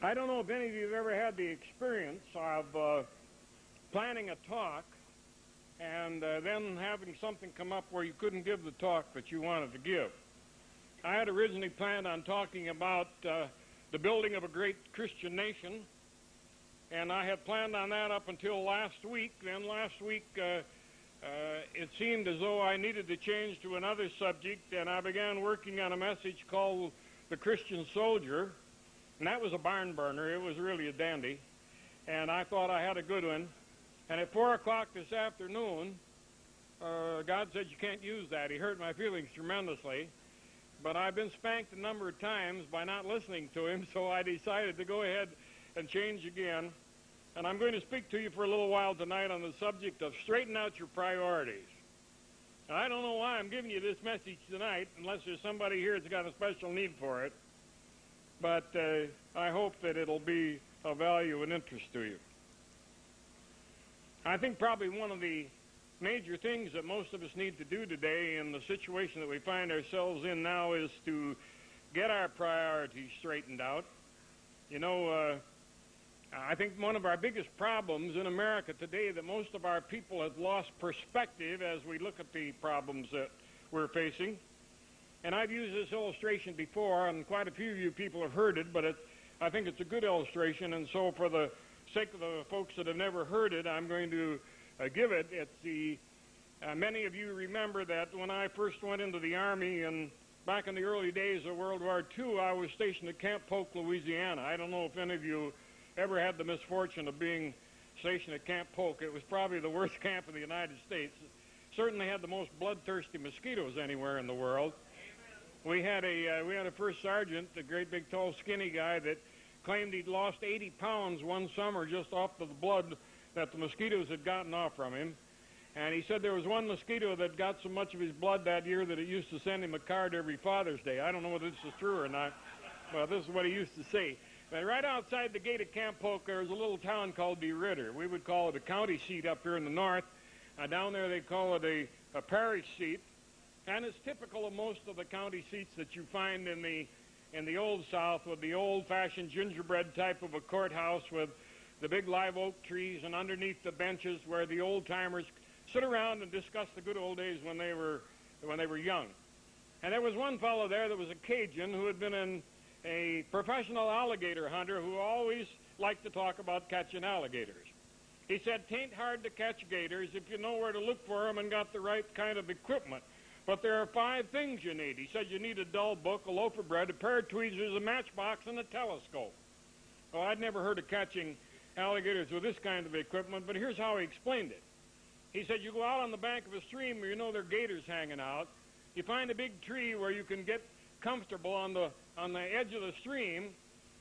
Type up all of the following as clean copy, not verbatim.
I don't know if any of you have ever had the experience of planning a talk and then having something come up where you couldn't give the talk that you wanted to give. I had originally planned on talking about the building of a great Christian nation, and I had planned on that up until last week. Then last week it seemed as though I needed to change to another subject, and I began working on a message called The Christian Soldier. And that was a barn burner. It was really a dandy. And I thought I had a good one. And at 4 o'clock this afternoon, God said, you can't use that. He hurt my feelings tremendously. But I've been spanked a number of times by not listening to him, so I decided to go ahead and change again. And I'm going to speak to you for a little while tonight on the subject of straighten out your priorities. And I don't know why I'm giving you this message tonight, unless there's somebody here that's got a special need for it. But I hope that it'll be of value and interest to you. I think probably one of the major things that most of us need to do today in the situation that we find ourselves in now is to get our priorities straightened out. You know, I think one of our biggest problems in America today that most of our people have lost perspective as we look at the problems that we're facing. And I've used this illustration before, and quite a few of you people have heard it, but I think it's a good illustration, and so for the sake of the folks that have never heard it, I'm going to give it. It's many of you remember that when I first went into the Army, and back in the early days of World War II, I was stationed at Camp Polk, Louisiana. I don't know if any of you ever had the misfortune of being stationed at Camp Polk. It was probably the worst camp in the United States. It certainly had the most bloodthirsty mosquitoes anywhere in the world. We had a first sergeant, a great big tall skinny guy that claimed he'd lost 80 pounds one summer just off of the blood that the mosquitoes had gotten off from him. And he said there was one mosquito that got so much of his blood that year that it used to send him a card every Father's Day. I don't know whether this is true or not. Well, this is what he used to say. But right outside the gate of Camp Polk, there was a little town called DeRidder. We would call it a county seat up here in the north. Down there they call it a parish seat. And it's typical of most of the county seats that you find in the Old South, with the old-fashioned gingerbread type of a courthouse with the big live oak trees, and underneath the benches where the old-timers sit around and discuss the good old days when they were young. And there was one fellow there that was a Cajun who had been a professional alligator hunter who always liked to talk about catching alligators. He said, "'Tain't hard to catch gators if you know where to look for them and got the right kind of equipment. But there are 5 things you need." He said you need a dull book, a loaf of bread, a pair of tweezers, a matchbox, and a telescope. Well, I'd never heard of catching alligators with this kind of equipment, but here's how he explained it. He said you go out on the bank of a stream where you know there are gators hanging out. You find a big tree where you can get comfortable on the edge of the stream,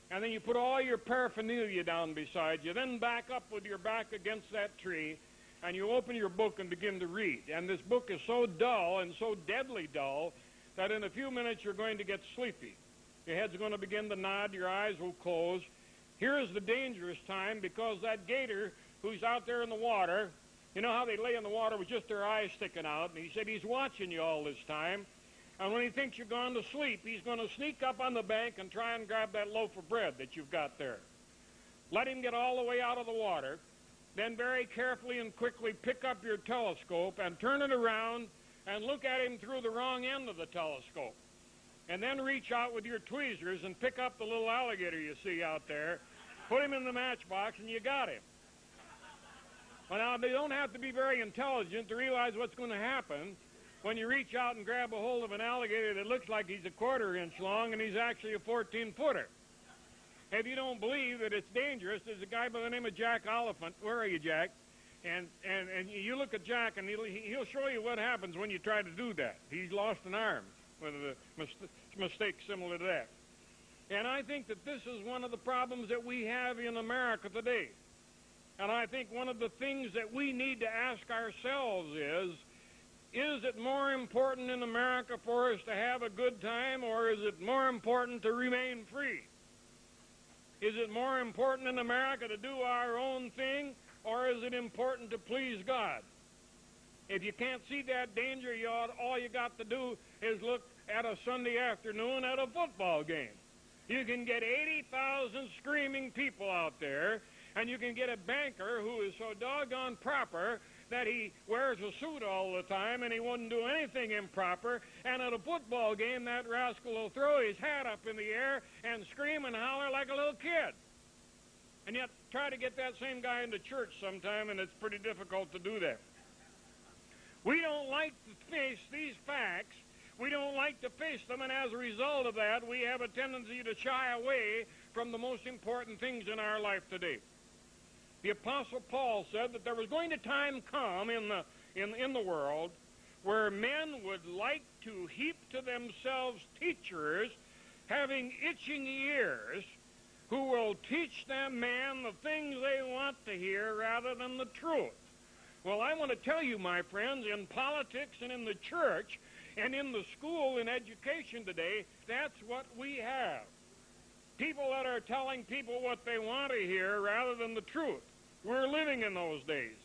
and then you put all your paraphernalia down beside you. Then back up with your back against that tree, and you open your book and begin to read. And this book is so dull and so deadly dull that in a few minutes you're going to get sleepy. Your head's going to begin to nod, your eyes will close. Here is the dangerous time, because that gator who's out there in the water, you know how they lay in the water with just their eyes sticking out, and he said he's watching you all this time. And when he thinks you're gone to sleep, he's going to sneak up on the bank and try and grab that loaf of bread that you've got there. Let him get all the way out of the water. Then very carefully and quickly pick up your telescope and turn it around and look at him through the wrong end of the telescope. And then reach out with your tweezers and pick up the little alligator you see out there, put him in the matchbox, and you got him. Well, now, they don't have to be very intelligent to realize what's going to happen when you reach out and grab a hold of an alligator that looks like he's a 1/4 inch long and he's actually a 14-footer. If you don't believe that it's dangerous, there's a guy by the name of Jack Oliphant. Where are you, Jack? And you look at Jack, and he'll show you what happens when you try to do that. He's lost an arm with a mistake similar to that. And I think that this is one of the problems that we have in America today. And I think one of the things that we need to ask ourselves is it more important in America for us to have a good time, or is it more important to remain free? Is it more important in America to do our own thing, or is it important to please God? If you can't see that danger, all you got to do is look at a Sunday afternoon at a football game. You can get 80,000 screaming people out there, and you can get a banker who is so doggone proper that he wears a suit all the time and he wouldn't do anything improper, and at a football game that rascal will throw his hat up in the air and scream and holler like a little kid. And yet try to get that same guy into church sometime, and it's pretty difficult to do that. We don't like to face these facts. We don't like to face them, and as a result of that, we have a tendency to shy away from the most important things in our life today. The Apostle Paul said that there was going to time come in the world where men would like to heap to themselves teachers having itching ears who will teach them, man, the things they want to hear rather than the truth. Well, I want to tell you, my friends, in politics and in the church and in the school and education today, that's what we have. People that are telling people what they want to hear rather than the truth. We're living in those days.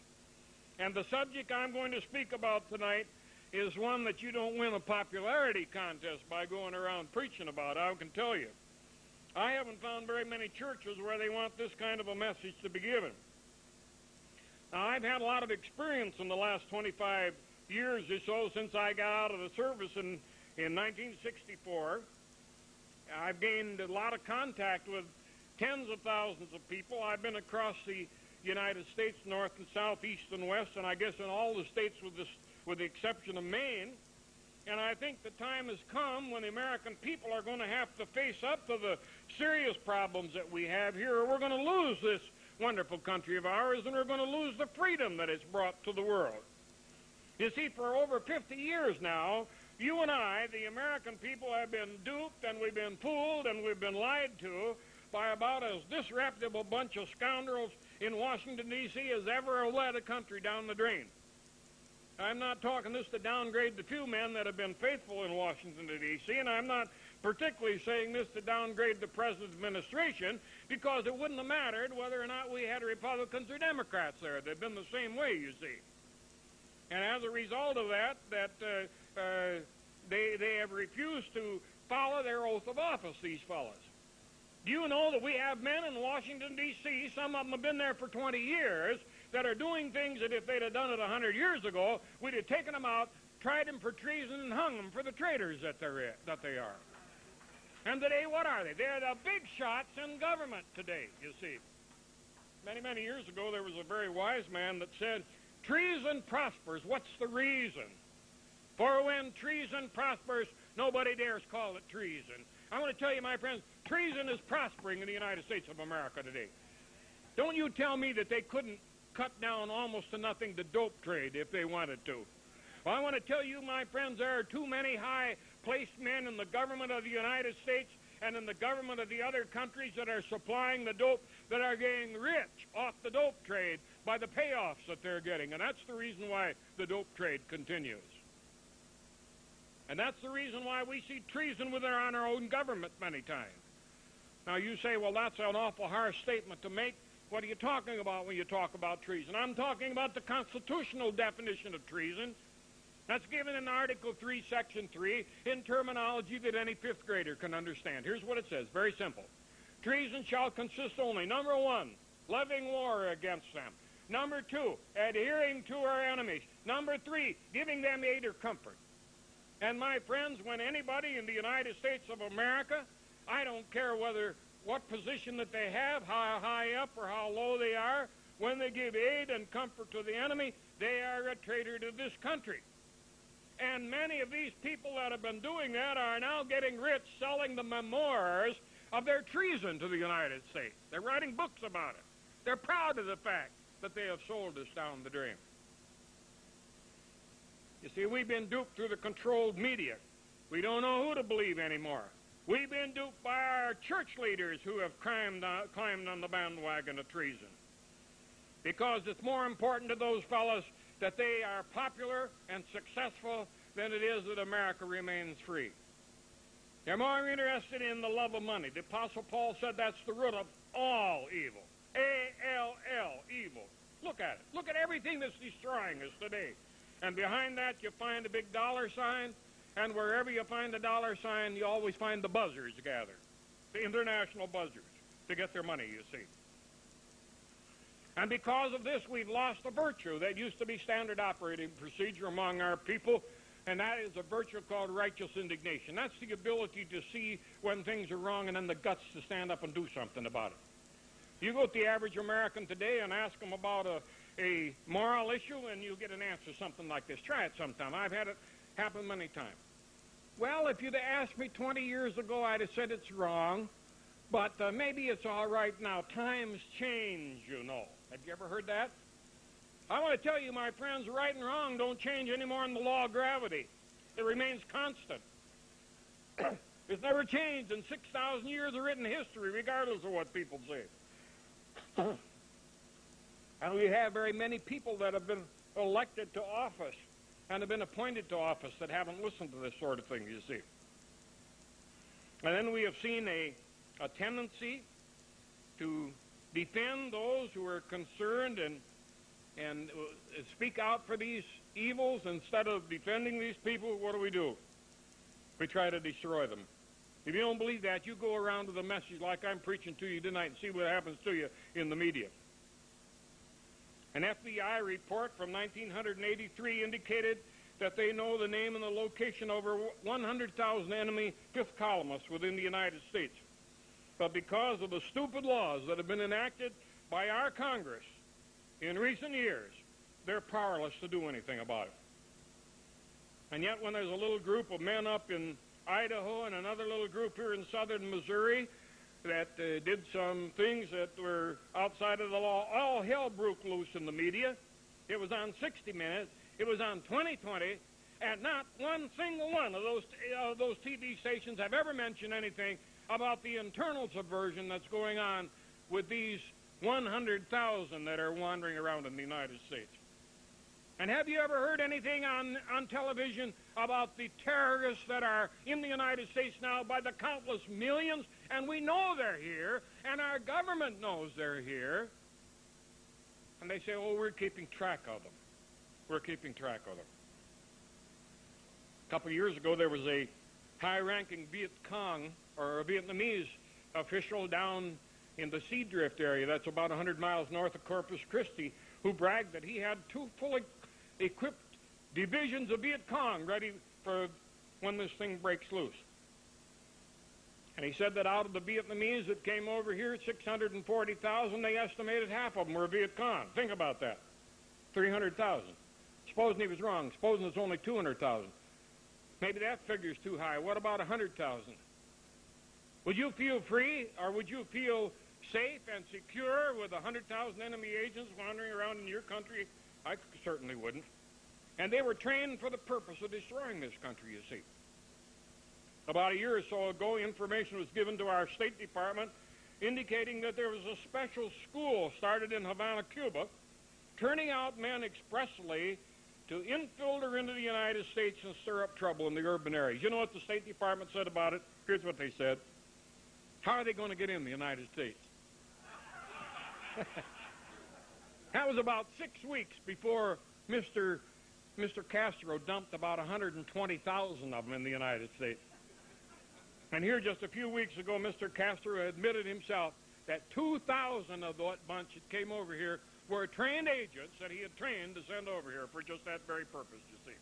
And the subject I'm going to speak about tonight is one that you don't win a popularity contest by going around preaching about, I can tell you. I haven't found very many churches where they want this kind of a message to be given. Now, I've had a lot of experience in the last 25 years or so since I got out of the service in 1964. I've gained a lot of contact with tens of thousands of people. I've been across the United States, north and south, east and west, and I guess in all the states with the exception of Maine. And I think the time has come when the American people are going to have to face up to the serious problems that we have here, or we're going to lose this wonderful country of ours, and we're going to lose the freedom that it's brought to the world. You see, for over 50 years now, you and I, the American people, have been duped, and we've been fooled, and we've been lied to by about as disreputable bunch of scoundrels in Washington, D.C. as ever led a country down the drain. I'm not talking this to downgrade the few men that have been faithful in Washington, D.C., and I'm not particularly saying this to downgrade the President's administration, because it wouldn't have mattered whether or not we had Republicans or Democrats there. They've been the same way, you see. And as a result of that, they have refused to follow their oath of office, these fellows. Do you know that we have men in Washington, D.C., some of them have been there for 20 years, that are doing things that if they'd have done it 100 years ago, we'd have taken them out, tried them for treason, and hung them for the traitors that they are. And today, what are they? They're the big shots in government today, you see. Many, many years ago, there was a very wise man that said, treason prospers. What's the reason? For when treason prospers, nobody dares call it treason. I want to tell you, my friends, treason is prospering in the United States of America today. Don't you tell me that they couldn't cut down almost to nothing the dope trade if they wanted to. Well, I want to tell you, my friends, there are too many high-placed men in the government of the United States and in the government of the other countries that are supplying the dope that are getting rich off the dope trade by the payoffs that they're getting. And that's the reason why the dope trade continues. And that's the reason why we see treason within our own government many times. Now, you say, well, that's an awful harsh statement to make. What are you talking about when you talk about treason? I'm talking about the constitutional definition of treason. That's given in Article 3, Section 3, in terminology that any fifth grader can understand. Here's what it says, very simple. Treason shall consist only, number one, levying war against them. Number two, adhering to our enemies. Number three, giving them aid or comfort. And my friends, when anybody in the United States of America, I don't care what position that they have, how high up or how low they are, when they give aid and comfort to the enemy, they are a traitor to this country. And many of these people that have been doing that are now getting rich selling the memoirs of their treason to the United States. They're writing books about it. They're proud of the fact that they have sold us down the drain. You see, we've been duped through the controlled media. We don't know who to believe anymore. We've been duped by our church leaders who have climbed on the bandwagon of treason. Because it's more important to those fellows that they are popular and successful than it is that America remains free. They're more interested in the love of money. The Apostle Paul said that's the root of all evil. A-L-L, evil. Look at it. Look at everything that's destroying us today. And behind that you find a big dollar sign, and wherever you find a dollar sign, you always find the buzzards gathered. international buzzers to get their money, you see. And because of this, we've lost a virtue that used to be standard operating procedure among our people, and that is a virtue called righteous indignation. That's the ability to see when things are wrong and then the guts to stand up and do something about it. You go to the average American today and ask them about a moral issue, and you'll get an answer something like this. Try it sometime. I've had it happen many times. Well, if you'd have asked me 20 years ago, I'd have said it's wrong, but maybe it's all right now. Times change, you know. Have you ever heard that? I want to tell you, my friends, right and wrong don't change anymore in the law of gravity. It remains constant. It's never changed in 6,000 years of written history, regardless of what people say. And we have very many people that have been elected to office and have been appointed to office that haven't listened to this sort of thing, you see. And then we have seen a tendency to defend those who are concerned and speak out for these evils. Instead of defending these people, what do? We try to destroy them. If you don't believe that, you go around with a message like I'm preaching to you tonight and see what happens to you in the media. An FBI report from 1983 indicated that they know the name and the location of over 100,000 enemy fifth columnists within the United States. But because of the stupid laws that have been enacted by our Congress in recent years, they're powerless to do anything about it. And yet when there's a little group of men up in Idaho and another little group here in southern Missouri that did some things that were outside of the law, all hell broke loose in the media. It was on 60 Minutes. It was on 2020. And not one single one of those TV stations have ever mentioned anything about the internal subversion that's going on with these 100,000 that are wandering around in the United States. And have you ever heard anything on television about the terrorists that are in the United States now by the countless millions? And we know they're here, and our government knows they're here. And they say, oh, we're keeping track of them. We're keeping track of them. A couple of years ago, there was a high-ranking Viet Cong, or a Vietnamese official down in the Sea Drift area, that's about 100 miles north of Corpus Christi, who bragged that he had 2 fully equipped divisions of Viet Cong ready for when this thing breaks loose. And he said that out of the Vietnamese that came over here, 640,000, they estimated half of them were Viet Cong. Think about that. 300,000. Supposing he was wrong. Supposing it's only 200,000. Maybe that figure's too high. What about 100,000? Would you feel free, or would you feel safe and secure with 100,000 enemy agents wandering around in your country? I certainly wouldn't. And they were trained for the purpose of destroying this country, you see. About a year or so ago, information was given to our State Department indicating that there was a special school started in Havana, Cuba, turning out men expressly to infiltrate into the United States and stir up trouble in the urban areas. You know what the State Department said about it? Here's what they said. How are they going to get in the United States? That was about 6 weeks before Mr. Castro dumped about 120,000 of them in the United States. And here just a few weeks ago, Mr. Castro admitted himself that 2,000 of that bunch that came over here were trained agents that he had trained to send over here for just that very purpose, you see,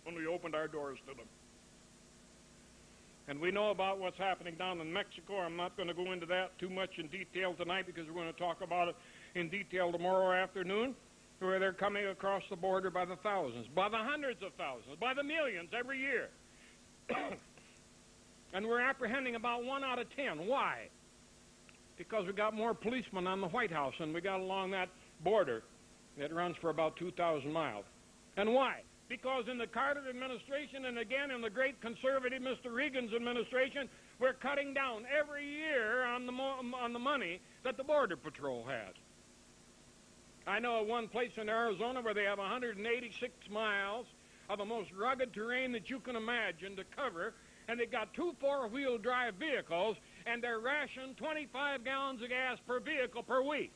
when we opened our doors to them. And we know about what's happening down in Mexico. I'm not going to go into that too much in detail tonight because we're going to talk about it in detail tomorrow afternoon, where they're coming across the border by the thousands, by the hundreds of thousands, by the millions every year. And we're apprehending about 1 out of 10. Why? Because we got more policemen on the White House than we got along that border that runs for about 2,000 miles. And why? Because in the Carter administration and again in the great conservative Mr. Reagan's administration, we're cutting down every year on the money that the Border Patrol has. I know of one place in Arizona where they have 186 miles of the most rugged terrain that you can imagine to cover, and they've got 2 4-wheel drive vehicles, and they're rationed 25 gallons of gas per vehicle per week.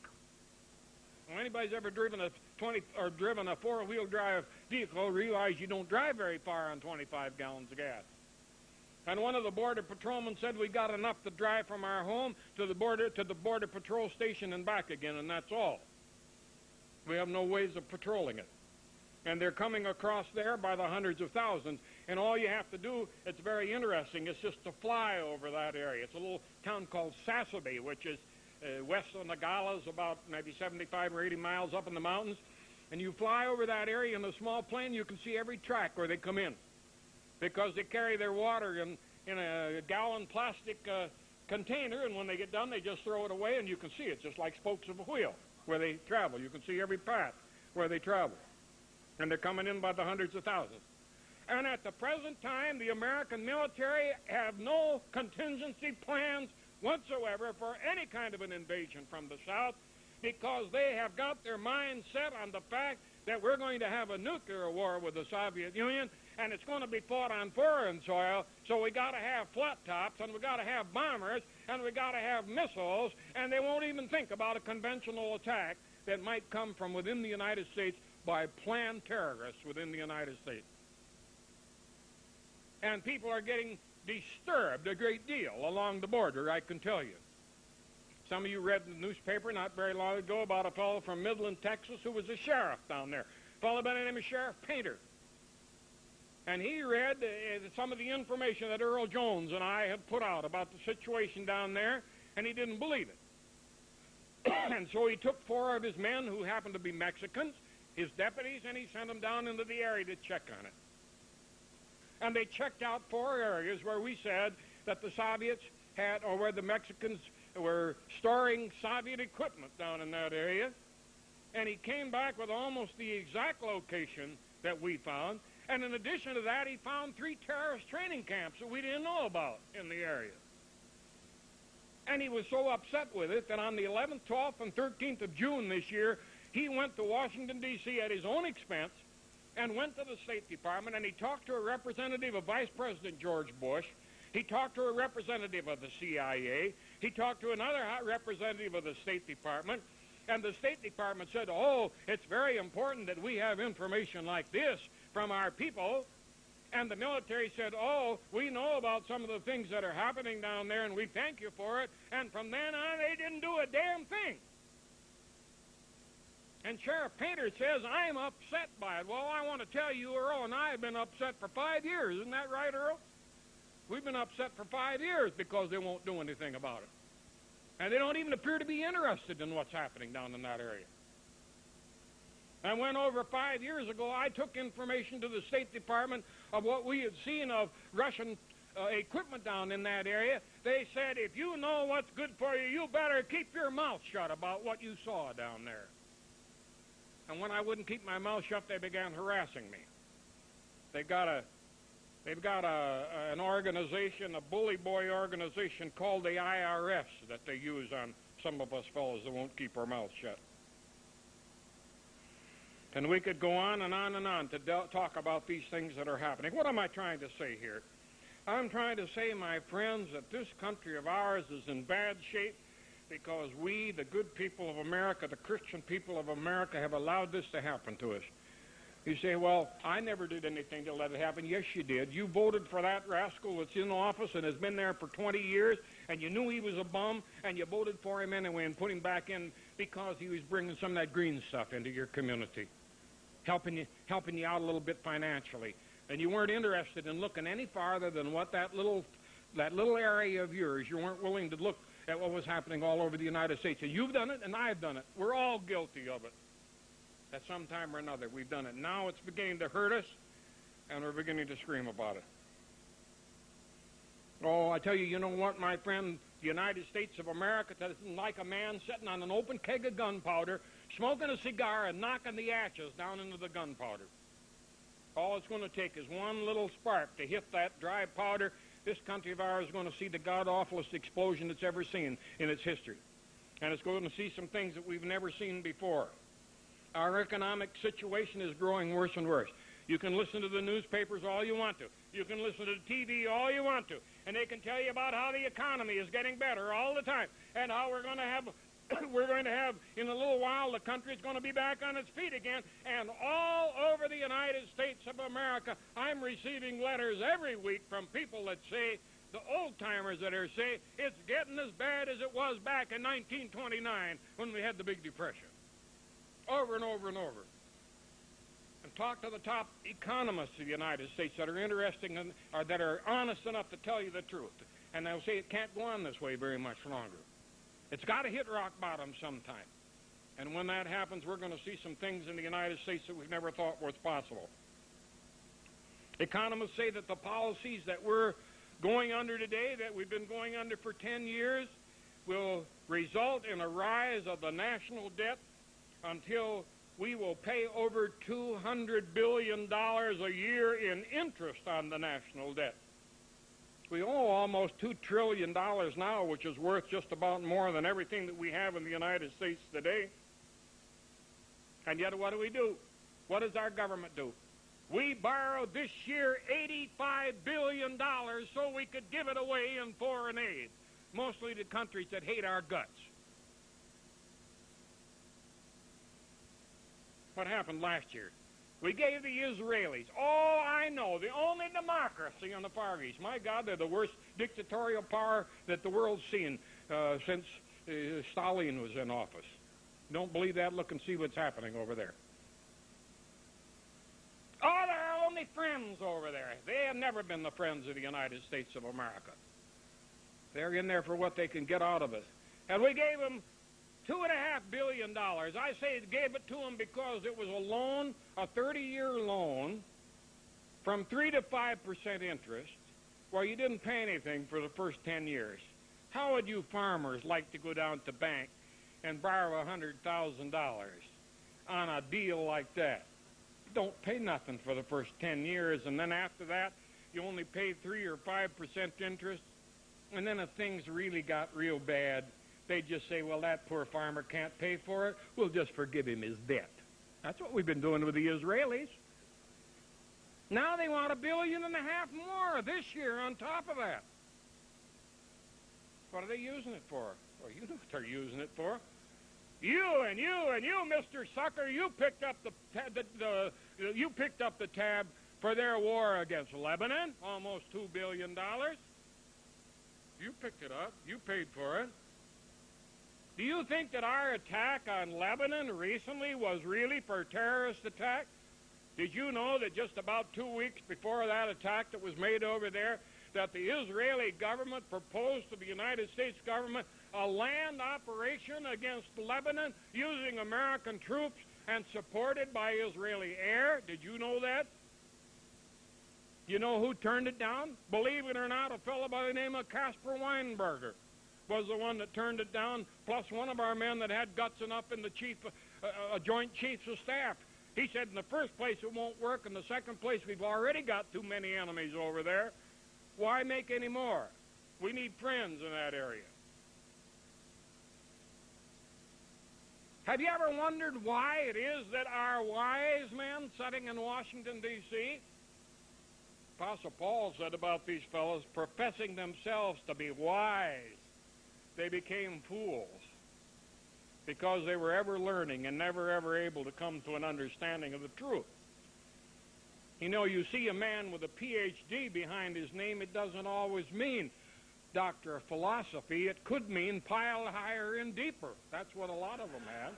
Well, anybody's ever driven a 4-wheel drive vehicle realize you don't drive very far on 25 gallons of gas. And one of the border patrolmen said we got enough to drive from our home to the border patrol station and back again, and that's all. We have no ways of patrolling it. And they're coming across there by the hundreds of thousands. And all you have to do, it's very interesting, it's just to fly over that area. It's a little town called Sassabee, which is west of Nogales, about maybe 75 or 80 miles up in the mountains. And you fly over that area in a small plane, you can see every track where they come in. Because they carry their water in a gallon plastic container, and when they get done, they just throw it away, and you can see it, just like spokes of a wheel where they travel. You can see every path where they travel. And they're coming in by the hundreds of thousands. And at the present time, the American military have no contingency plans whatsoever for any kind of an invasion from the south, because they have got their mind set on the fact that we're going to have a nuclear war with the Soviet Union, and it's going to be fought on foreign soil, so we got to have flat tops, and we got to have bombers, and we got to have missiles, and they won't even think about a conventional attack that might come from within the United States by planned terrorists within the United States. And people are getting disturbed a great deal along the border, I can tell you. Some of you read in the newspaper not very long ago about a fellow from Midland, Texas, who was a sheriff down there, a fellow by the name of Sheriff Painter. And he read some of the information that Earl Jones and I had put out about the situation down there, and he didn't believe it. And so he took 4 of his men who happened to be Mexicans, his deputies, and he sent them down into the area to check on it. And they checked out 4 areas where we said that the Soviets had, or where the Mexicans were storing Soviet equipment down in that area. And he came back with almost the exact location that we found. And in addition to that, he found 3 terrorist training camps that we didn't know about in the area. And he was so upset with it that on the 11th, 12th, and 13th of June this year, he went to Washington, D.C. at his own expense and went to the State Department, and he talked to a representative of Vice President George Bush. He talked to a representative of the CIA. He talked to another representative of the State Department. And the State Department said, oh, it's very important that we have information like this from our people. And the military said, oh, we know about some of the things that are happening down there, and we thank you for it. And from then on, they didn't do a damn thing. And Sheriff Painter says, I'm upset by it. Well, I want to tell you, Earl and I have been upset for 5 years. Isn't that right, Earl? We've been upset for 5 years because they won't do anything about it. And they don't even appear to be interested in what's happening down in that area. And when over 5 years ago I took information to the State Department of what we had seen of Russian equipment down in that area, they said, if you know what's good for you, you better keep your mouth shut about what you saw down there. And when I wouldn't keep my mouth shut, they began harassing me. They've got an organization, a bully boy organization called the IRS that they use on some of us fellows that won't keep our mouths shut. And we could go on and on and on to talk about these things that are happening. What am I trying to say here? I'm trying to say, my friends, that this country of ours is in bad shape because we, the good people of America, the Christian people of America, have allowed this to happen to us. You say, well, I never did anything to let it happen. Yes, you did. You voted for that rascal that's in office and has been there for 20 years, and you knew he was a bum, and you voted for him anyway and put him back in because he was bringing some of that green stuff into your community, helping you out a little bit financially. And you weren't interested in looking any farther than what that little area of yours. You weren't willing to look at what was happening all over the United States. And you've done it, and I've done it. We're all guilty of it. At some time or another, we've done it. Now it's beginning to hurt us, and we're beginning to scream about it. Oh, I tell you, you know what, my friend? The United States of America isn't like a man sitting on an open keg of gunpowder, smoking a cigar and knocking the ashes down into the gunpowder. All it's going to take is one little spark to hit that dry powder. This country of ours is going to see the god-awfulest explosion it's ever seen in its history. And it's going to see some things that we've never seen before. Our economic situation is growing worse and worse. You can listen to the newspapers all you want to. You can listen to the TV all you want to. And they can tell you about how the economy is getting better all the time and how we're going to have We're going to have, in a little while, the country's going to be back on its feet again. And all over the United States of America, I'm receiving letters every week from people that say, the old-timers that are saying, it's getting as bad as it was back in 1929 when we had the Big Depression. Over and over and over. And talk to the top economists of the United States that are interesting and or that are honest enough to tell you the truth. And they'll say it can't go on this way very much longer. It's got to hit rock bottom sometime. And when that happens, we're going to see some things in the United States that we've never thought was possible. Economists say that the policies that we're going under today, that we've been going under for 10 years, will result in a rise of the national debt until we will pay over $200 billion a year in interest on the national debt. We owe almost $2 trillion now, which is worth just about more than everything that we have in the United States today. And yet what do? What does our government do? We borrowed this year $85 billion so we could give it away in foreign aid, mostly to countries that hate our guts. What happened last year? We gave the Israelis, oh, I know, the only democracy on the Far East. My God, they're the worst dictatorial power that the world's seen since Stalin was in office. Don't believe that? Look and see what's happening over there. Oh, they're our only friends over there. They have never been the friends of the United States of America. They're in there for what they can get out of it. And we gave them $2.5 billion. I say it gave it to them because it was a loan, a 30-year loan, from 3 to 5% interest, where you didn't pay anything for the first 10 years. How would you farmers like to go down to the bank and borrow $100,000 on a deal like that? Don't pay nothing for the first 10 years, and then after that, you only pay 3 or 5% interest. And then if things really got real bad, they just say, well, that poor farmer can't pay for it. We'll just forgive him his debt. That's what we've been doing with the Israelis. Now they want $1.5 billion more this year on top of that. What are they using it for? Well, you know what they're using it for. You, Mr. Sucker, you picked up the tab for their war against Lebanon, almost $2 billion. You picked it up. You paid for it. Do you think that our attack on Lebanon recently was really for a terrorist attack? Did you know that just about 2 weeks before that attack that was made over there, that the Israeli government proposed to the United States government a land operation against Lebanon using American troops and supported by Israeli air? Did you know that? You know who turned it down? Believe it or not, a fellow by the name of Casper Weinberger was the one that turned it down, plus one of our men that had guts enough in the Joint Chiefs of Staff. He said, in the first place, it won't work. In the second place, we've already got too many enemies over there. Why make any more? We need friends in that area. Have you ever wondered why it is that our wise men sitting in Washington, D.C., Apostle Paul said about these fellows, professing themselves to be wise, they became fools because they were ever learning and never ever able to come to an understanding of the truth. You know, you see a man with a Ph.D. behind his name, it doesn't always mean doctor of philosophy. It could mean pile higher and deeper. That's what a lot of them have.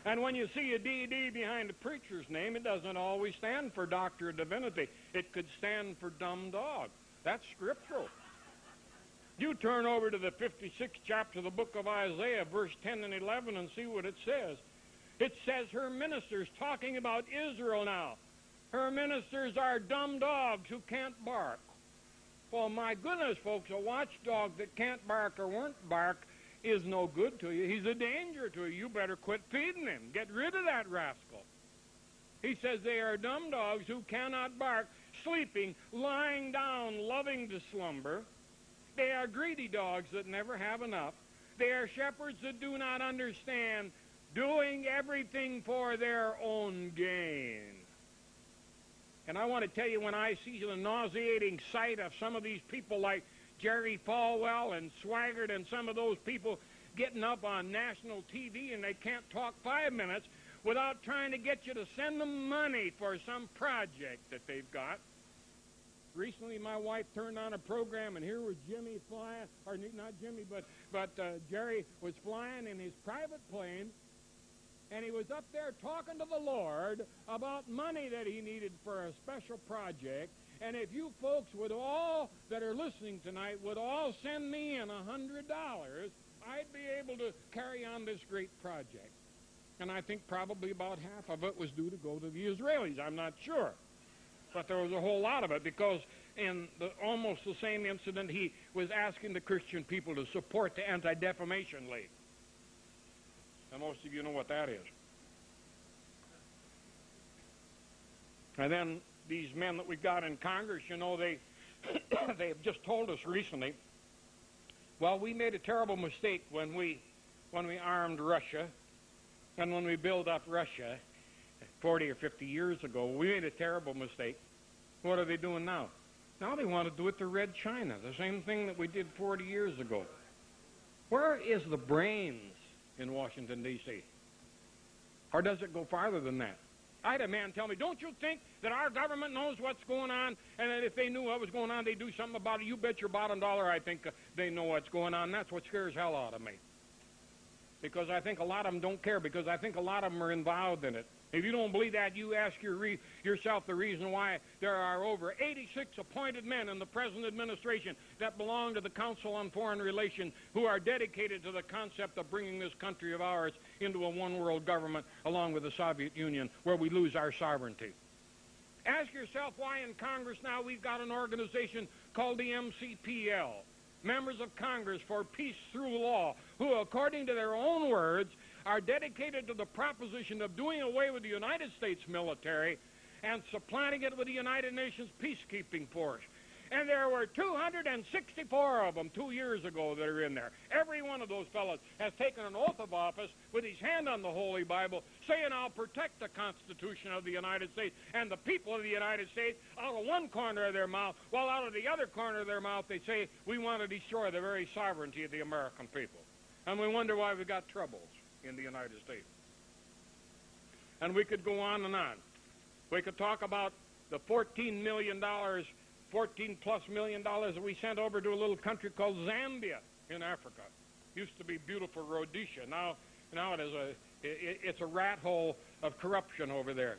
And when you see a D.D. behind a preacher's name, it doesn't always stand for Doctor of Divinity. It could stand for dumb dog. That's scriptural. You turn over to the 56th chapter of the book of Isaiah, verse 10 and 11, and see what it says. It says her ministers, talking about Israel now, her ministers are dumb dogs who can't bark. Well, my goodness, folks, a watchdog that can't bark or won't bark is no good to you. He's a danger to you. You better quit feeding him. Get rid of that rascal. He says they are dumb dogs who cannot bark, sleeping, lying down, loving to slumber. They are greedy dogs that never have enough. They are shepherds that do not understand, doing everything for their own gain. And I want to tell you, when I see the nauseating sight of some of these people like Jerry Falwell and Swaggart and some of those people getting up on national TV, and they can't talk 5 minutes without trying to get you to send them money for some project that they've got. Recently, my wife turned on a program, and here was Jimmy flying, or not Jimmy, but Jerry was flying in his private plane, and he was up there talking to the Lord about money that he needed for a special project. And if you folks would all, that are listening tonight, would all send me in $100, I'd be able to carry on this great project. And I think probably about half of it was due to go to the Israelis. I'm not sure. But there was a whole lot of it, because in almost the same incident, he was asking the Christian people to support the Anti-Defamation League. And most of you know what that is. And then these men that we got in Congress, you know, they have just told us recently, well, we made a terrible mistake when we armed Russia and when we built up Russia 40 or 50 years ago. We made a terrible mistake. What are they doing now? Now they want to do it to Red China, the same thing that we did 40 years ago. Where is the brains in Washington, D.C.? Or does it go farther than that? I had a man tell me, don't you think that our government knows what's going on, and that if they knew what was going on, they'd do something about it? You bet your bottom dollar I think they know what's going on. That's what scares hell out of me. Because I think a lot of them don't care, because I think a lot of them are involved in it. If you don't believe that, you ask yourself the reason why there are over 86 appointed men in the present administration that belong to the Council on Foreign Relations who are dedicated to the concept of bringing this country of ours into a one-world government along with the Soviet Union, where we lose our sovereignty. Ask yourself why in Congress now we've got an organization called the MCPL, Members of Congress for Peace Through Law, who, according to their own words, are dedicated to the proposition of doing away with the United States military and supplanting it with the United Nations peacekeeping force. And there were 264 of them 2 years ago that are in there. Every one of those fellows has taken an oath of office with his hand on the Holy Bible, saying, I'll protect the Constitution of the United States and the people of the United States, out of one corner of their mouth, while out of the other corner of their mouth they say, we want to destroy the very sovereignty of the American people. And we wonder why we've got troubles in the United States. And we could go on and on. We could talk about the $14 plus million that we sent over to a little country called Zambia in Africa. Used to be beautiful Rhodesia. Now it's a rat hole of corruption over there.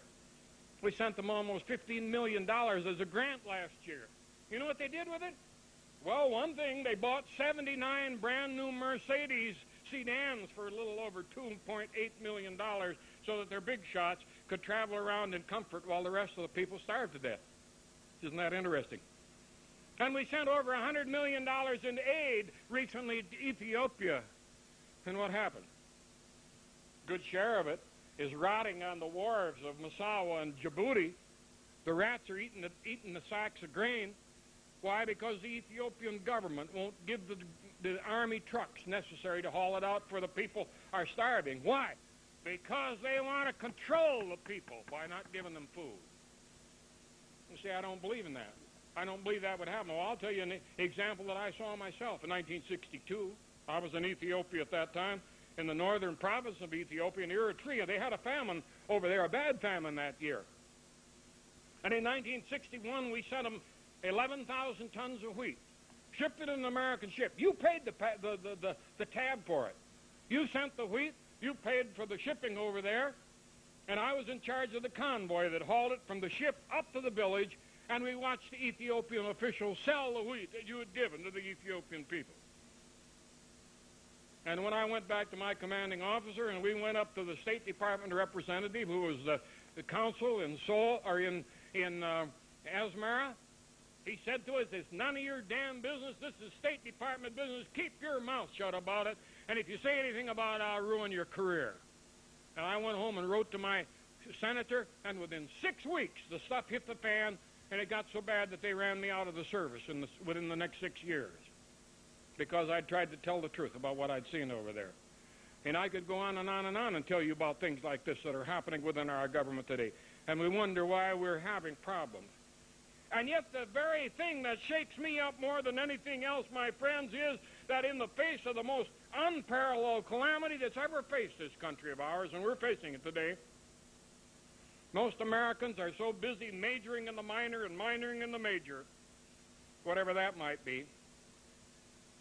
We sent them almost $15 million as a grant last year. You know what they did with it? Well, one thing, they bought 79 brand new Mercedes sedans for a little over $2.8 million so that their big shots could travel around in comfort while the rest of the people starved to death. Isn't that interesting? And we sent over $100 million in aid recently to Ethiopia. And what happened? Good share of it is rotting on the wharves of Massawa and Djibouti. The rats are eating the sacks of grain. Why? Because the Ethiopian government won't give the army trucks necessary to haul it out, for the people are starving. Why? Because they want to control the people by not giving them food. You see, I don't believe in that. I don't believe that would happen. Well, I'll tell you an example that I saw myself. In 1962, I was in Ethiopia at that time, in the northern province of Ethiopia, in Eritrea. They had a famine over there, a bad famine that year. And in 1961, we sent them 11,000 tons of wheat, shipped it in an American ship. You paid the tab for it. You sent the wheat, you paid for the shipping over there, and I was in charge of the convoy that hauled it from the ship up to the village, and we watched the Ethiopian officials sell the wheat that you had given to the Ethiopian people. And when I went back to my commanding officer, and we went up to the State Department representative, who was the consul in Seoul, or in Asmara, he said to us, it's none of your damn business. This is State Department business. Keep your mouth shut about it. And if you say anything about it, I'll ruin your career. And I went home and wrote to my senator, and within 6 weeks, the stuff hit the fan, and it got so bad that they ran me out of the service within the next 6 years, because I'd tried to tell the truth about what I'd seen over there. And I could go on and on and on and tell you about things like this that are happening within our government today. And we wonder why we're having problems. And yet the very thing that shakes me up more than anything else, my friends, is that in the face of the most unparalleled calamity that's ever faced this country of ours, and we're facing it today, most Americans are so busy majoring in the minor and minoring in the major, whatever that might be,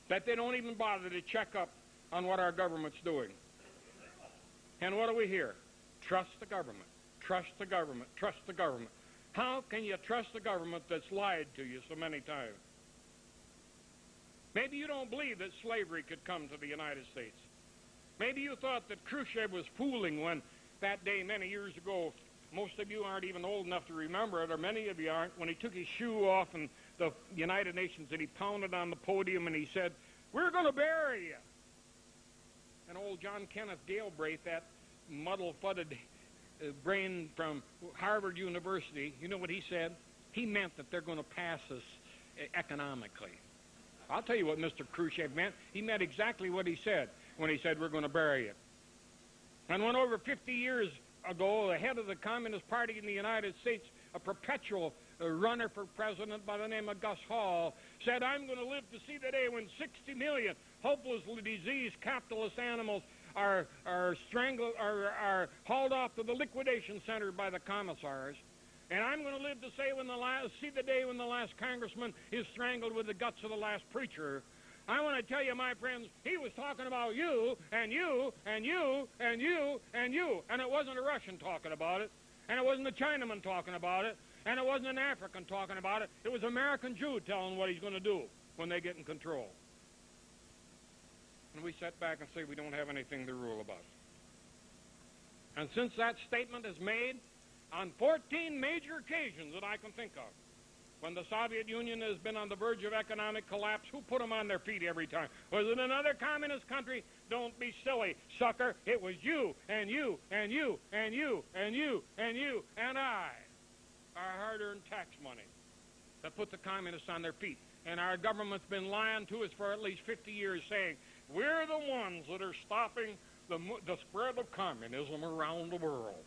that they don't even bother to check up on what our government's doing. And what do we hear? Trust the government. Trust the government. Trust the government. How can you trust the government that's lied to you so many times? Maybe you don't believe that slavery could come to the United States. Maybe you thought that Khrushchev was fooling when that day many years ago, most of you aren't even old enough to remember it, or many of you aren't, when he took his shoe off in the United Nations and he pounded on the podium and he said, "We're going to bury you." And old John Kenneth Galbraith, that muddle-fudded brain from Harvard University, you know what he said? He meant that they're going to pass us economically. I'll tell you what Mr. Khrushchev meant. He meant exactly what he said when he said, "We're going to bury you." And when over 50 years ago, the head of the Communist Party in the United States, a perpetual runner for president by the name of Gus Hall, said, "I'm going to live to see the day when 60 million hopelessly diseased capitalist animals are strangled, are hauled off to the liquidation center by the commissars. And I'm going to live to see the day when the last congressman is strangled with the guts of the last preacher." I want to tell you, my friends, he was talking about you, and you, and you, and you, and you. And it wasn't a Russian talking about it, and it wasn't a Chinaman talking about it, and it wasn't an African talking about it. It was an American Jew telling what he's going to do when they get in control. And we sit back and say we don't have anything to rule about. And since that statement is made on 14 major occasions that I can think of, when the Soviet Union has been on the verge of economic collapse, who put them on their feet every time? Was it another communist country? Don't be silly, sucker. It was you, and you, and you, and you, and you, and you, and I, our hard-earned tax money, that put the communists on their feet. And our government's been lying to us for at least 50 years, saying, we're the ones that are stopping the spread of communism around the world.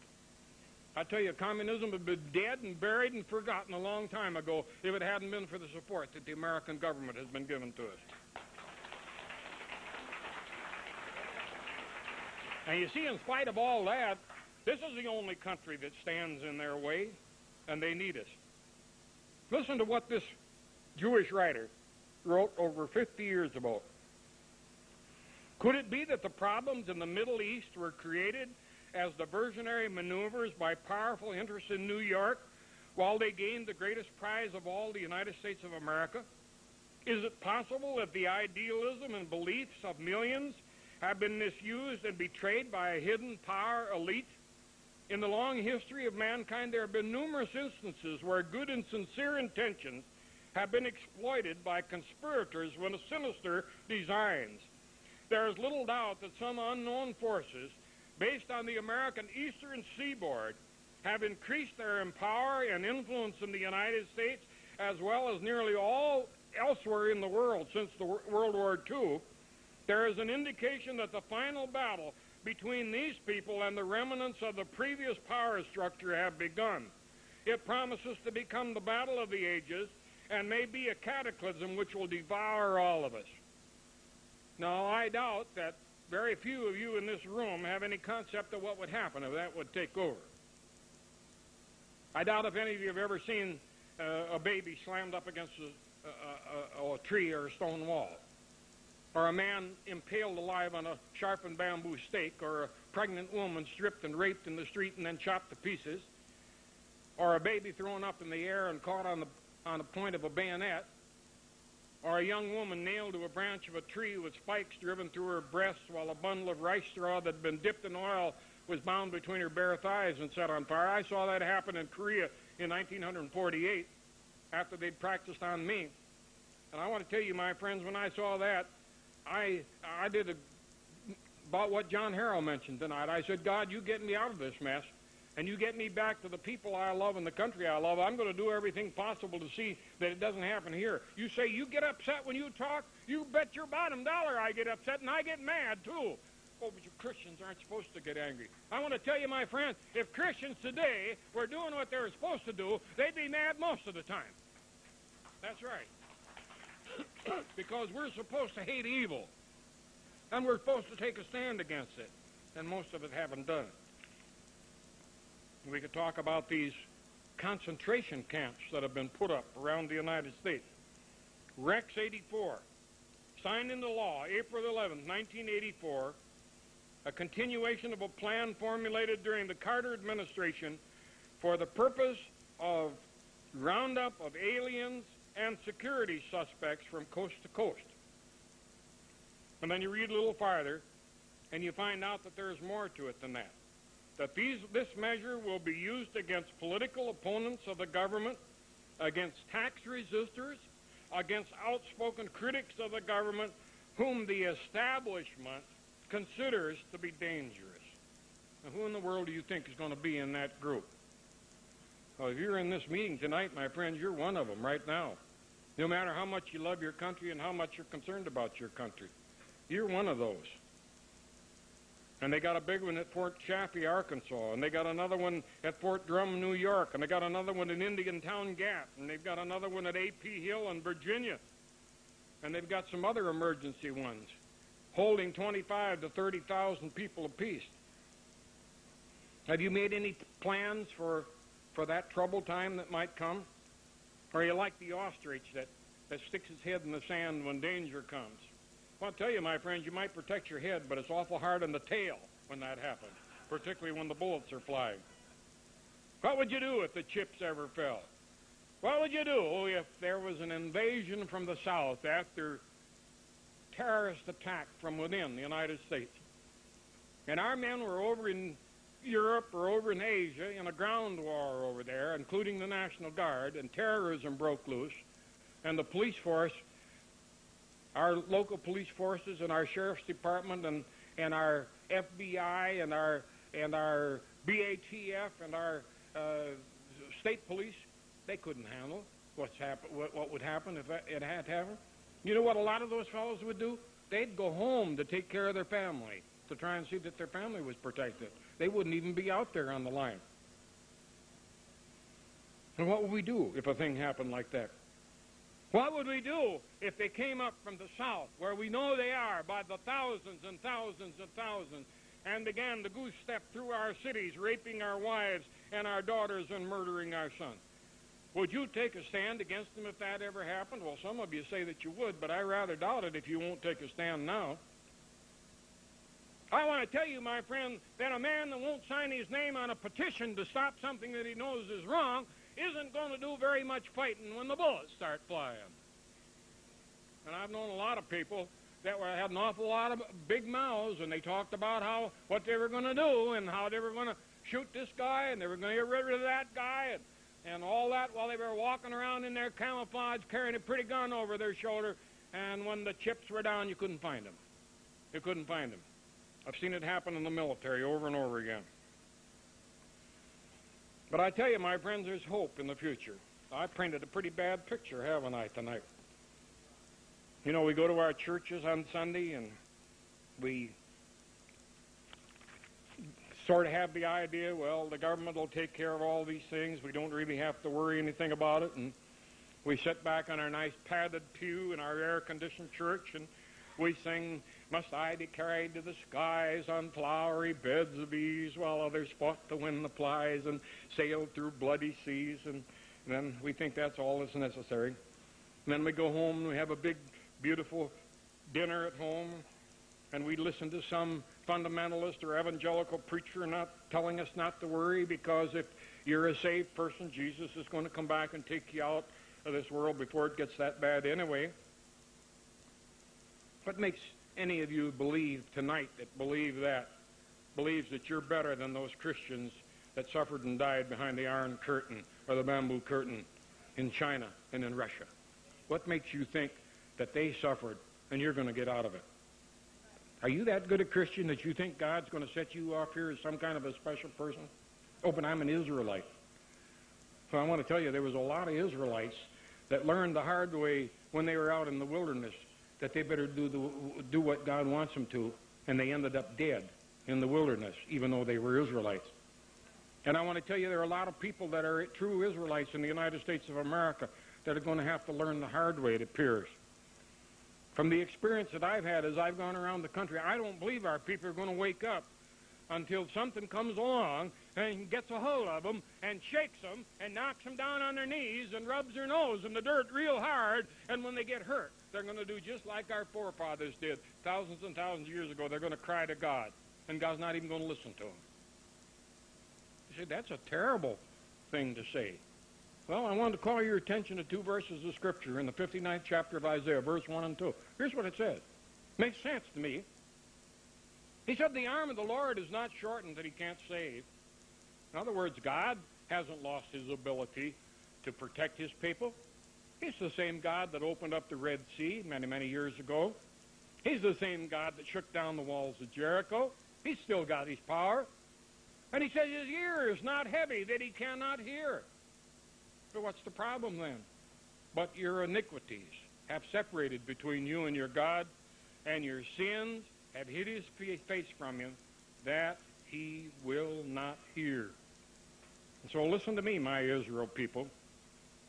I tell you, communism would have been dead and buried and forgotten a long time ago if it hadn't been for the support that the American government has been given to us. And you see, in spite of all that, this is the only country that stands in their way, and they need us. Listen to what this Jewish writer wrote over 50 years ago. Could it be that the problems in the Middle East were created as diversionary maneuvers by powerful interests in New York while they gained the greatest prize of all, the United States of America? Is it possible that the idealism and beliefs of millions have been misused and betrayed by a hidden power elite? In the long history of mankind, there have been numerous instances where good and sincere intentions have been exploited by conspirators with sinister designs. There is little doubt that some unknown forces based on the American Eastern Seaboard have increased their power and influence in the United States as well as nearly all elsewhere in the world since the World War II. There is an indication that the final battle between these people and the remnants of the previous power structure have begun. It promises to become the battle of the ages and may be a cataclysm which will devour all of us. Now, I doubt that very few of you in this room have any concept of what would happen if that would take over. I doubt if any of you have ever seen a baby slammed up against a tree or a stone wall, or a man impaled alive on a sharpened bamboo stake, or a pregnant woman stripped and raped in the street and then chopped to pieces, or a baby thrown up in the air and caught on the point of a bayonet, or a young woman nailed to a branch of a tree with spikes driven through her breasts while a bundle of rice straw that had been dipped in oil was bound between her bare thighs and set on fire. I saw that happen in Korea in 1948 after they'd practiced on me. And I want to tell you, my friends, when I saw that, I did about what John Harrell mentioned tonight. I said, God, you get me out of this mess, and you get me back to the people I love and the country I love. I'm going to do everything possible to see that it doesn't happen here. You say you get upset when you talk? You bet your bottom dollar I get upset, and I get mad, too. Oh, but you Christians aren't supposed to get angry. I want to tell you, my friends, if Christians today were doing what they were supposed to do, they'd be mad most of the time. That's right. Because we're supposed to hate evil. And we're supposed to take a stand against it. And most of us haven't done it. We could talk about these concentration camps that have been put up around the United States. Rex 84, signed into law April 11, 1984, a continuation of a plan formulated during the Carter administration for the purpose of roundup of aliens and security suspects from coast to coast. And then you read a little farther, and you find out that there's more to it than that. That this measure will be used against political opponents of the government, against tax resistors, against outspoken critics of the government, whom the establishment considers to be dangerous. Now, who in the world do you think is going to be in that group? Well, if you're in this meeting tonight, my friends, you're one of them right now. No matter how much you love your country and how much you're concerned about your country, you're one of those. And they got a big one at Fort Chaffee, Arkansas, and they got another one at Fort Drum, New York, and they got another one in Indiantown Gap, and they've got another one at A.P. Hill in Virginia, and they've got some other emergency ones holding 25 to 30,000 people apiece. Have you made any plans for that troubled time that might come? Or are you like the ostrich that sticks its head in the sand when danger comes? Well, I'll tell you, my friends, you might protect your head, but it's awful hard on the tail when that happens, particularly when the bullets are flying. What would you do if the chips ever fell? What would you do if there was an invasion from the south after terrorist attack from within the United States? And our men were over in Europe or over in Asia in a ground war over there, including the National Guard, and terrorism broke loose, and the police force, our local police forces and our sheriff's department and our FBI and our BATF and our state police, they couldn't handle what would happen if it had to happen. You know what a lot of those fellows would do? They'd go home to take care of their family, to try and see that their family was protected. They wouldn't even be out there on the line. And what would we do if a thing happened like that? What would we do if they came up from the south, where we know they are by the thousands and thousands and thousands, and began to goose step through our cities, raping our wives and our daughters and murdering our sons? Would you take a stand against them if that ever happened? Well, some of you say that you would, but I rather doubt it if you won't take a stand now. I want to tell you, my friend, that a man that won't sign his name on a petition to stop something that he knows is wrong isn't going to do very much fighting when the bullets start flying. And I've known a lot of people that had an awful lot of big mouths, and they talked about what they were going to do and how they were going to shoot this guy and they were going to get rid of that guy and all that while they were walking around in their camouflage carrying a pretty gun over their shoulder, and when the chips were down, you couldn't find them. You couldn't find them. I've seen it happen in the military over and over again. But I tell you, my friends, there's hope in the future. I painted a pretty bad picture, haven't I, tonight? You know, we go to our churches on Sunday, and we sort of have the idea, well, the government will take care of all these things. We don't really have to worry anything about it. And we sit back on our nice padded pew in our air-conditioned church, and we sing, "Must I be carried to the skies on flowery beds of ease, while others fought to win the prize and sailed through bloody seas." And then we think that's all that's necessary. And then we go home and we have a big, beautiful dinner at home, and we listen to some fundamentalist or evangelical preacher not telling us not to worry, because if you're a saved person, Jesus is going to come back and take you out of this world before it gets that bad anyway. What makes any of you believe tonight that believes that you're better than those Christians that suffered and died behind the Iron Curtain or the Bamboo Curtain in China and in Russia? What makes you think that they suffered and you're going to get out of it? Are you that good a Christian that you think God's going to set you off here as some kind of a special person? Oh, but I'm an Israelite. So I want to tell you, there was a lot of Israelites that learned the hard way when they were out in the wilderness that they better do what God wants them to, and they ended up dead in the wilderness, even though they were Israelites. And I want to tell you, there are a lot of people that are true Israelites in the United States of America that are going to have to learn the hard way, it appears. From the experience that I've had as I've gone around the country, I don't believe our people are going to wake up until something comes along and gets a hold of them and shakes them and knocks them down on their knees and rubs their nose in the dirt real hard, and when they get hurt, they're going to do just like our forefathers did thousands and thousands of years ago. They're going to cry to God, and God's not even going to listen to them. You say, that's a terrible thing to say. Well, I wanted to call your attention to two verses of Scripture in the 59th chapter of Isaiah, verse 1 and 2. Here's what it says. Makes sense to me. He said, the arm of the Lord is not shortened that he can't save. In other words, God hasn't lost his ability to protect his people. He's the same God that opened up the Red Sea many, many years ago. He's the same God that shook down the walls of Jericho. He's still got his power. And he says his ear is not heavy that he cannot hear. So what's the problem then? But your iniquities have separated between you and your God, and your sins have hid his face from you, that he will not hear. And so listen to me, my Israel people.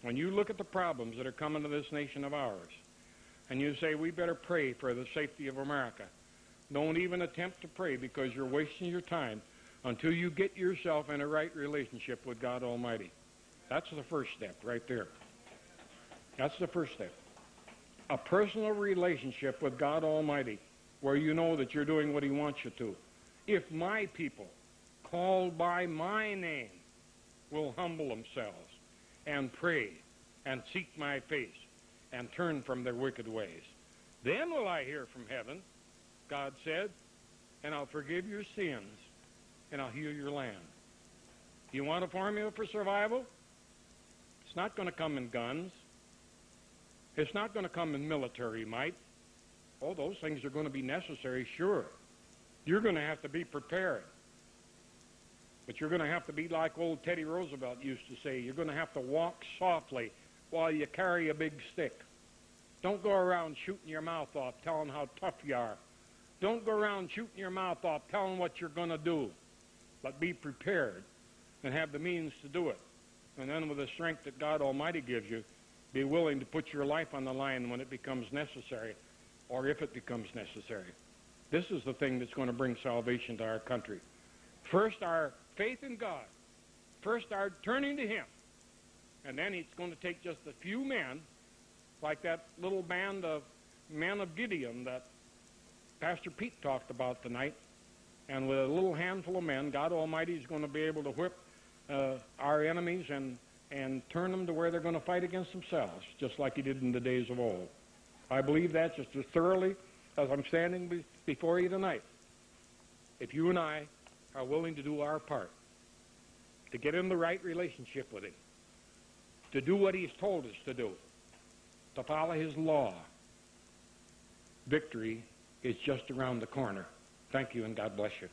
When you look at the problems that are coming to this nation of ours, and you say, we better pray for the safety of America, don't even attempt to pray, because you're wasting your time until you get yourself in a right relationship with God Almighty. That's the first step right there. That's the first step. A personal relationship with God Almighty, where you know that you're doing what he wants you to. If my people, called by my name, will humble themselves and pray and seek my face and turn from their wicked ways, then will I hear from heaven, God said, and I'll forgive your sins and I'll heal your land. You want a formula for survival? It's not going to come in guns. It's not going to come in military might. Oh, those things are going to be necessary, sure. You're going to have to be prepared. But you're going to have to be like old Teddy Roosevelt used to say. You're going to have to walk softly while you carry a big stick. Don't go around shooting your mouth off, telling how tough you are. Don't go around shooting your mouth off, telling what you're going to do. But be prepared and have the means to do it. And then with the strength that God Almighty gives you, be willing to put your life on the line when it becomes necessary, or if it becomes necessary. This is the thing that's going to bring salvation to our country. First, our faith in God. First, our turning to him. And then it's going to take just a few men, like that little band of men of Gideon that Pastor Pete talked about tonight. And with a little handful of men, God Almighty is going to be able to whip our enemies and turn them to where they're going to fight against themselves, just like he did in the days of old. I believe that just as thoroughly as I'm standing before you tonight. If you and I are willing to do our part, to get in the right relationship with him, to do what he's told us to do, to follow his law, victory is just around the corner. Thank you, and God bless you.